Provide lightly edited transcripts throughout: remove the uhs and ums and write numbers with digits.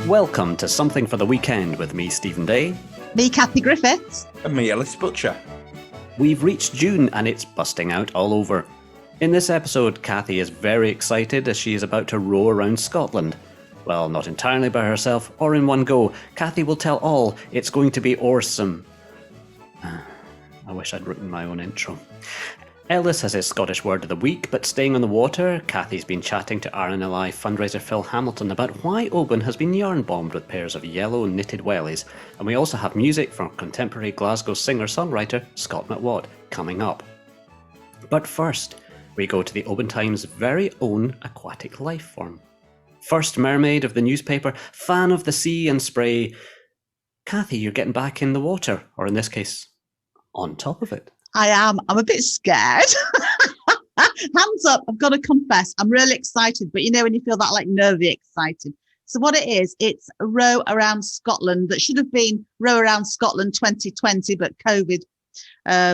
Welcome to Something for the Weekend with me, Stephen Day. Me, Kathie Griffiths. And me, Ellis Butcher. We've reached June and it's busting out all over. In this episode, Kathie is very excited as she is about to row around Scotland. Well, not entirely by herself or in one go. Kathie will tell all. It's going to be awesome. I wish I'd written my own intro. Ellis has his Scottish word of the week, but staying on the water, Kathie's been chatting to RNLI fundraiser Phil Hamilton about why Oban has been yarn-bombed with pairs of yellow knitted wellies, and we also have music from contemporary Glasgow singer-songwriter Scott McWatt coming up. But first, we go to the Oban Times' very own aquatic life form. First mermaid of the newspaper, fan of the sea and spray. Kathie, you're getting back in the water, or in this case, on top of it. I am. I'm a bit scared. Hands up. I've got to confess. I'm really excited. But you know when you feel that like nervy excited. So what it is, it's a row around Scotland that should have been row around Scotland 2020, but COVID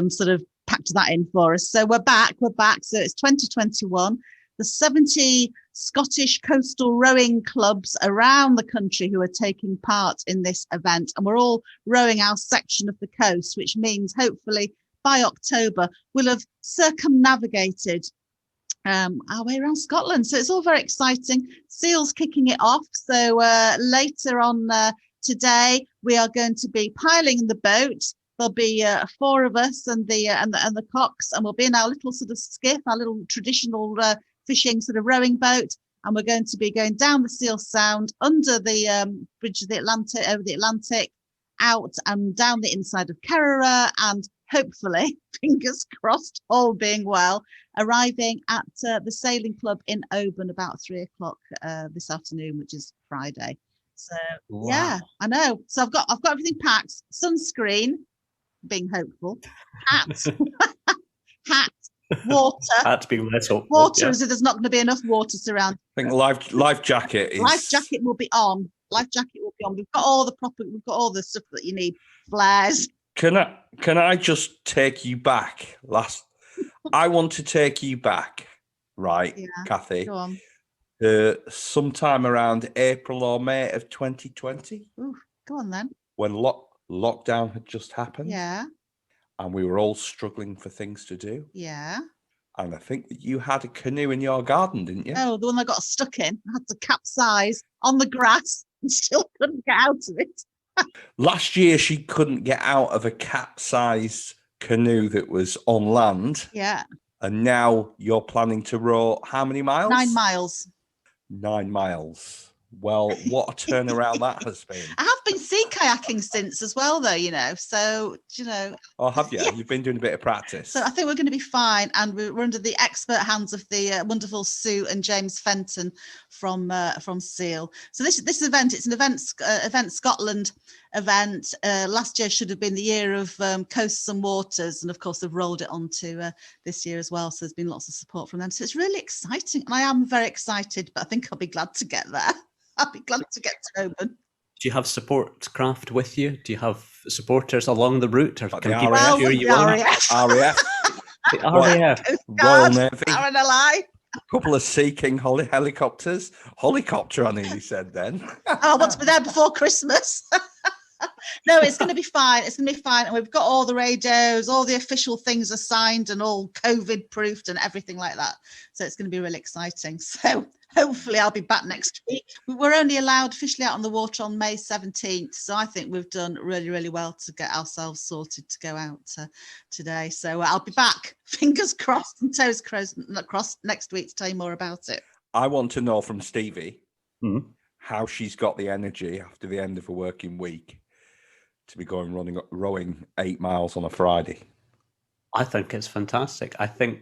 sort of packed that in for us. So we're back. So it's 2021. The 70 Scottish coastal rowing clubs around the country who are taking part in this event. And we're all rowing our section of the coast, which means hopefully by October, we'll have circumnavigated our way around Scotland. So it's all very exciting. Seal's kicking it off. So later on today, we are going to be piling in the boat. There'll be 4 of us and the cocks, and we'll be in our little sort of skiff, our little traditional fishing sort of rowing boat. And we're going to be going down the Seal Sound, under the bridge of the Atlantic, over the Atlantic, out and down the inside of Kerrera, and hopefully, fingers crossed, all being well, arriving at the sailing club in Oban about 3:00 this afternoon, which is Friday. So wow. Yeah, I know. So I've got everything packed. Sunscreen, being hopeful. Hat, water. Hat being less hopeful. Water, as if there's not going to be enough water surrounding. I think life jacket is. Life jacket will be on. Life jacket will be on. We've got all the stuff that you need. Flares. Can I just take you back? I want to take you back, right, yeah, Kathie? Go on. Sometime around April or May of 2020. Ooh, go on then. When lockdown had just happened. Yeah. And we were all struggling for things to do. Yeah. And I think that you had a canoe in your garden, didn't you? Oh, the one I got stuck in. I had to capsize on the grass and still couldn't get out of it. Last year, she couldn't get out of a capsized canoe that was on land. Yeah. And now you're planning to row how many miles? 9 miles. 9 miles. Well, what a turnaround that has been. I have been sea kayaking since as well, though, you know. So, you know. Oh, have you? Yeah. You've been doing a bit of practice. So I think we're going to be fine. And we're under the expert hands of the wonderful Sue and James Fenton from Seal. So this event, it's an Event Scotland event. Last year should have been the year of Coasts and Waters. And of course, they've rolled it onto this year as well. So there's been lots of support from them. So it's really exciting. And I am very excited, but I think I'll be glad to get there. I'll be glad to get to Oban. Do you have support craft with you? Do you have supporters along the route? Or can people cheer you on? RAF. The RAF. Royal Navy. RNLI. A couple of Sea King helicopters. Helicopter, I nearly said then. I want to be there before Christmas. No, it's going to be fine. It's going to be fine. And we've got all the radios, all the official things are signed and all COVID proofed and everything like that. So it's going to be really exciting. So hopefully I'll be back next week. We're only allowed officially out on the water on May 17th. So I think we've done really, really well to get ourselves sorted to go out today. So I'll be back, fingers crossed and toes crossed next week to tell you more about it. I want to know from Steevie how she's got the energy after the end of a working week to be rowing 8 miles on a Friday. I think it's fantastic. I think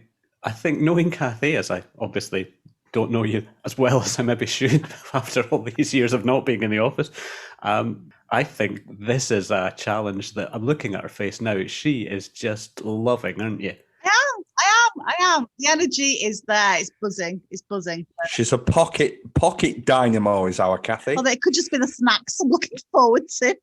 knowing Kathie, as I obviously don't know you as well as I maybe should after all these years of not being in the office, I think this is a challenge that I'm looking at her face now. She is just loving, aren't you? I am. The energy is there. It's buzzing. She's a pocket dynamo, is our Kathie. Well, it could just be the snacks I'm looking forward to.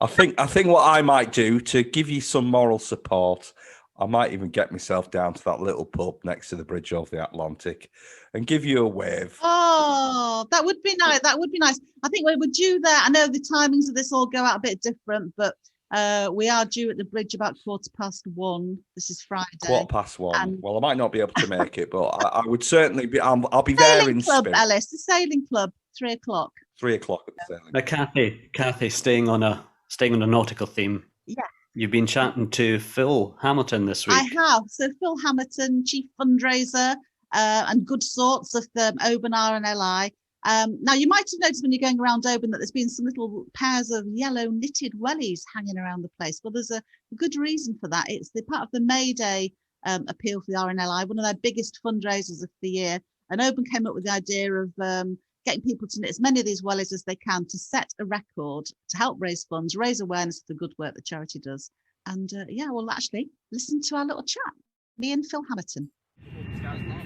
I think what I might do to give you some moral support, I might even get myself down to that little pub next to the bridge over the Atlantic and give you a wave. Oh, that would be nice. That would be nice. I think we're due there. I know the timings of this all go out a bit different, but we are due at the bridge about 1:15. This is Friday. 1:15. Well, I might not be able to make it, but I would certainly be. I'll be there in club, spirit. Ellis, the sailing club, 3:00. 3:00 at the sailing. Now, Kathie, staying on a nautical theme. Yeah. You've been chatting to Phil Hamilton this week. I have. So Phil Hamilton, chief fundraiser and good sorts of the Oban RNLI. Now, you might have noticed when you're going around Oban that there's been some little pairs of yellow knitted wellies hanging around the place. Well, there's a good reason for that. It's the part of the May Day appeal for the RNLI, one of their biggest fundraisers of the year. And Oban came up with the idea of getting people to knit as many of these wellies as they can to set a record to help raise funds, raise awareness of the good work the charity does. And we'll actually listen to our little chat. Me and Phil Hamilton.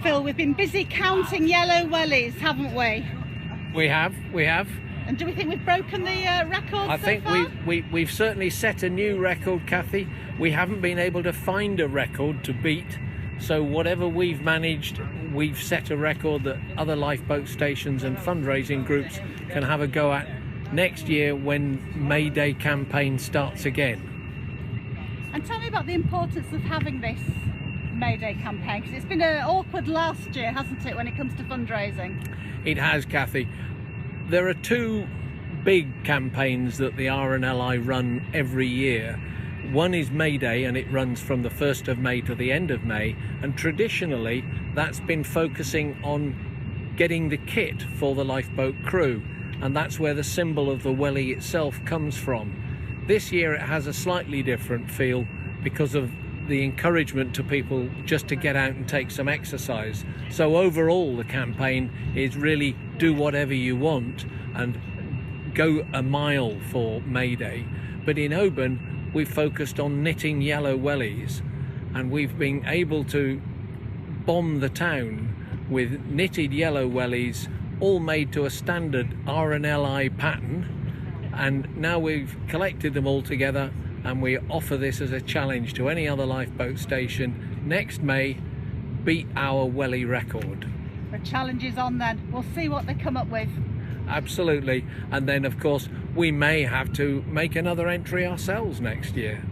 Phil, we've been busy counting yellow wellies, haven't we? We have. And do we think we've broken the record? I think we've certainly set a new record, Kathie. We haven't been able to find a record to beat. So whatever we've managed, we've set a record that other lifeboat stations and fundraising groups can have a go at next year when May Day campaign starts again. And tell me about the importance of having this May Day campaign, because it's been awkward last year, hasn't it, when it comes to fundraising? It has, Kathie. There are two big campaigns that the RNLI run every year. One is May Day, and it runs from the 1st of May to the end of May, and traditionally that's been focusing on getting the kit for the lifeboat crew, and that's where the symbol of the welly itself comes from. This year it has a slightly different feel because of the encouragement to people just to get out and take some exercise. So overall the campaign is really do whatever you want and go a mile for May Day. But in Oban we've focused on knitting yellow wellies, and we've been able to bomb the town with knitted yellow wellies, all made to a standard RNLI pattern. And now we've collected them all together and we offer this as a challenge to any other lifeboat station. Next May, beat our welly record. The challenge is on then. We'll see what they come up with. Absolutely. And then of course we may have to make another entry ourselves next year.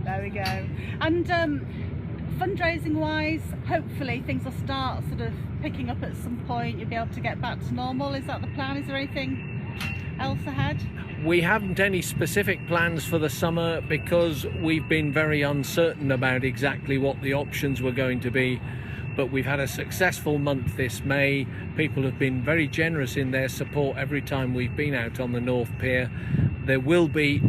There we go. And fundraising wise, hopefully things will start sort of picking up at some point. You'll be able to get back to normal. Is that the plan? Is there anything else ahead? We haven't any specific plans for the summer because we've been very uncertain about exactly what the options were going to be. But we've had a successful month this May. People have been very generous in their support every time we've been out on the North Pier. There will be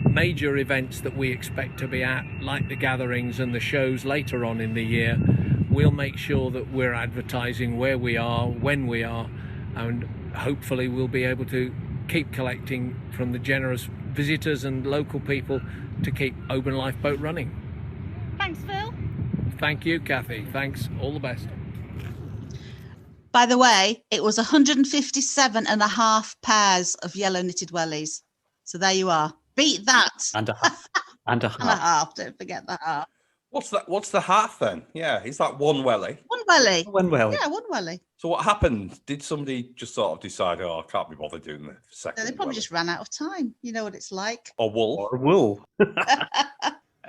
major events that we expect to be at, like the gatherings and the shows later on in the year. We'll make sure that we're advertising where we are, when we are, and hopefully we'll be able to keep collecting from the generous visitors and local people to keep Oban Lifeboat running. Thanks, Phil. Thank you, Kathie. Thanks. All the best. By the way, it was 157 and a half pairs of yellow knitted wellies. So there you are. Beat that. And a half. And a half. And a half. Don't forget the half. What's that? What's the half then? Yeah, is that one welly? One welly. One welly. Yeah, one welly. So what happened? Did somebody just sort of decide, oh, I can't be bothered doing the second? No, they probably welly? just ran out of time. You know what it's like. Or wool. Or wool.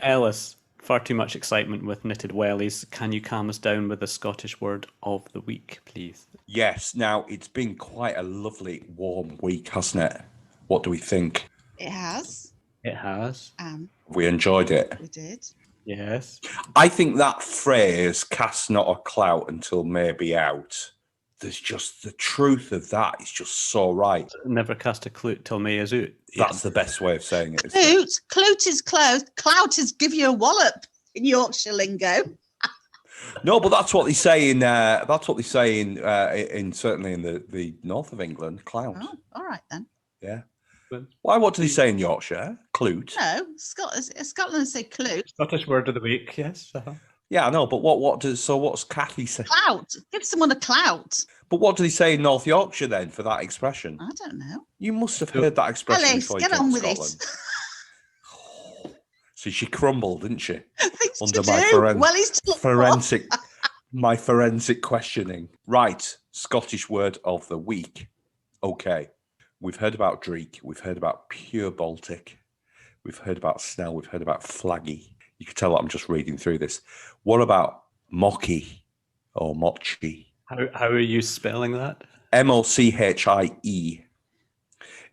Ellis, far too much excitement with knitted wellies. Can you calm us down with the Scottish word of the week, please? Yes. Now, it's been quite a lovely, warm week, hasn't it? What do we think? It has. It has. We enjoyed it. We did. Yes. I think that phrase, cast not a clout until May be out, there's just the truth of that is just so right. Never cast a clue till May is out. That's the best way of saying it. Isn't it? Clute is close. Clout is give you a wallop in Yorkshire lingo. No, but that's what they say in certainly in the north of England. Clout. Oh, all right then. Yeah. Why? What do they say in Yorkshire? Clute. No, Scotland say clute. Scottish word of the week, yes. Yeah, I know, but what's Kathie say? Clout. Give someone a clout. But what do they say in North Yorkshire then for that expression? I don't know. You must have heard that expression Ellis, before. get you on came with to it. Scotland. So So she crumbled, didn't she? Things Under to my do. Wellies to look for. my forensic questioning. Right, Scottish word of the week. Okay, we've heard about Dreek, we've heard about pure Baltic, we've heard about Snell, we've heard about Flaggy. You can tell that I'm just reading through this. What about Mocky or Mochi? How are you spelling that? Mochie.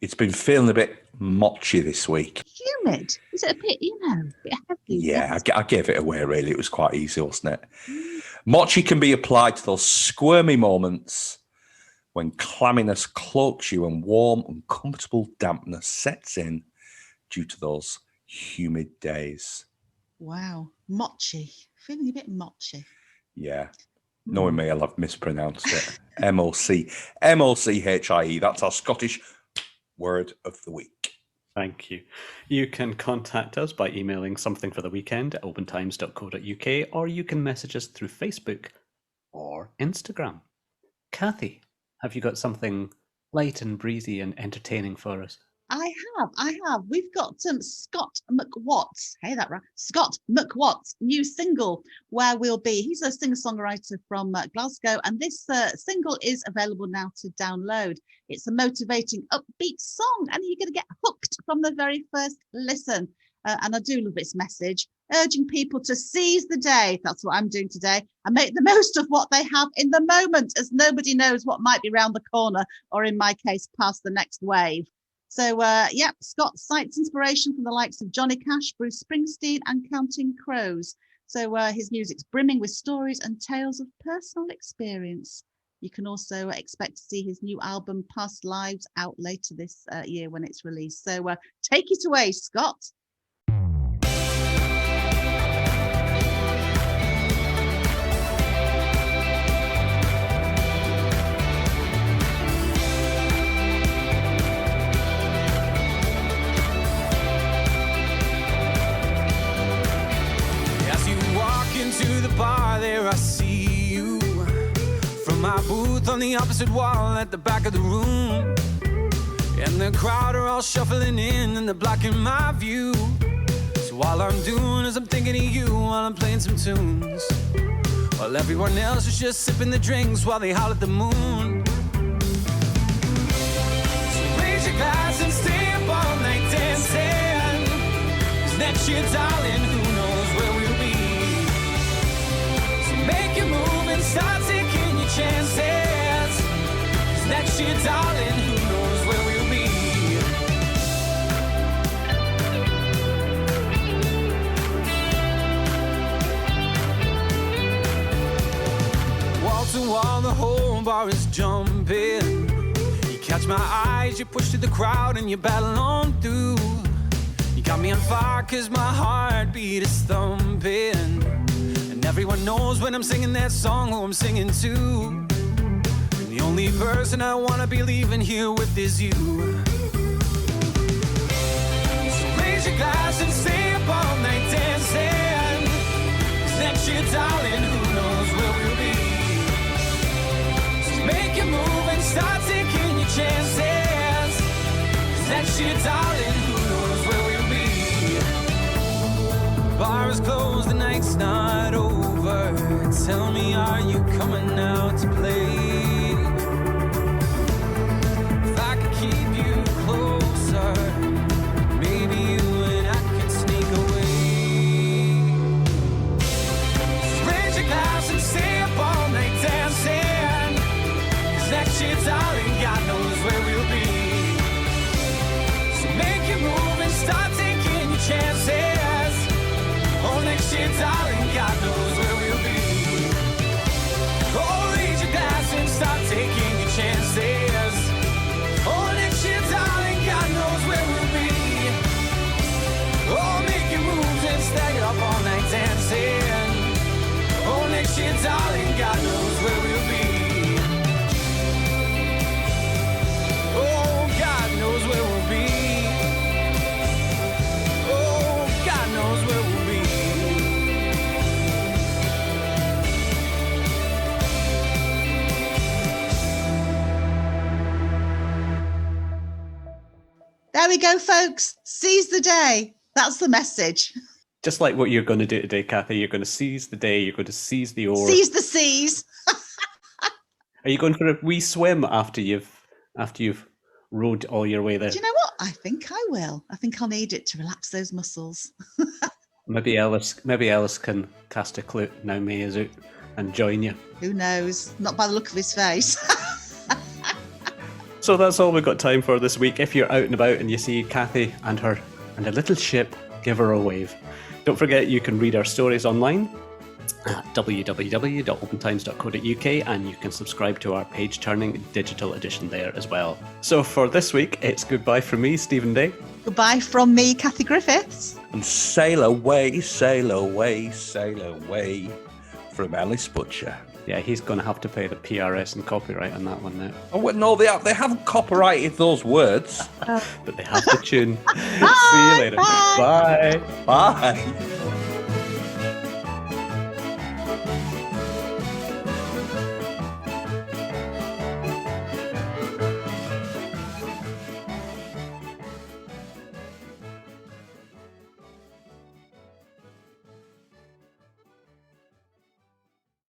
It's been feeling a bit mochy this week. Humid. Is it a bit, a bit heavy? Yeah, I gave it away, really. It was quite easy, wasn't it? Mochi can be applied to those squirmy moments when clamminess cloaks you and warm, uncomfortable dampness sets in due to those humid days. Wow. Mochi. Feeling a bit mochi. Yeah. Knowing me, I'll have mispronounced it. Mochie. That's our Scottish word of the week. Thank you. You can contact us by emailing somethingfortheweekend@obantimes.co.uk, or you can message us through Facebook or Instagram. Kathie, have you got something light and breezy and entertaining for us? I have. We've got Scott McWatt. Hey, that right? Scott McWatt's new single, Where We'll Be. He's a singer-songwriter from Glasgow, and this single is available now to download. It's a motivating, upbeat song, and you're going to get hooked from the very first listen. And I do love its message, urging people to seize the day. That's what I'm doing today, and make the most of what they have in the moment, as nobody knows what might be round the corner, or in my case, past the next wave. So, Scott cites inspiration from the likes of Johnny Cash, Bruce Springsteen, and Counting Crows. So his music's brimming with stories and tales of personal experience. You can also expect to see his new album, Past Lives, out later this year when it's released. So take it away, Scott. To the bar there I see you from my booth on the opposite wall at the back of the room, and the crowd are all shuffling in and they're blocking my view. So all I'm doing is I'm thinking of you while I'm playing some tunes, while everyone else is just sipping the drinks while they howl at the moon. So raise your glass and stay up all night dancing, 'cause next year, darling, who knows where we'll be. Make your move and start taking your chances, 'cause next year, darling, who knows where we'll be. Wall to wall, the whole bar is jumping. You catch my eyes, you push through the crowd and you battle on through. You got me on fire 'cause my heartbeat is thumping. Everyone knows when I'm singing that song who I'm singing to. And the only person I want to be leaving here with is you. So raise your glass and stay up all night dancing, 'cause next year, darling, who knows where we'll be. So make your move and start taking your chances, 'cause next year, darling, who knows where we'll be. Bar is closed, the night's not over. Tell me, are you coming out to play? If I could keep you closer, maybe you and I could sneak away. So raise your glass and stay up all night dancing, 'cause next year, darling, God knows where we'll be. So make your move and start taking your chances. Oh, next year, darling, God knows where we'll be. Oh, raise your glass and start taking your chances. Oh, next year, darling, God knows where we'll be. Oh, make your moves and stagger up all night dancing. Oh, next year, darling, God knows where we'll be. Oh, God knows where we'll be. Oh, God knows where we'll be. There we go, folks. Seize the day. That's the message. Just like what you're going to do today, Kathie. You're going to seize the day. You're going to seize the oar. Seize the seas. Are you going for a wee swim after you've rowed all your way there? Do you know what? I think I will. I think I'll need it to relax those muscles. Maybe Ellis can cast a clue now May is out and join you. Who knows? Not by the look of his face. So that's all we've got time for this week. If you're out and about and you see Kathie and a little ship, give her a wave. Don't forget you can read our stories online at www.opentimes.co.uk, and you can subscribe to our page-turning digital edition there as well. So for this week, it's goodbye from me, Stephen Day. Goodbye from me, Kathie Griffiths. And sail away, sail away, sail away from Ellis Butcher. Yeah, he's going to have to pay the PRS and copyright on that one now. Oh, well, no, they haven't copyrighted those words. But they have the tune. See you later. Bye. Bye.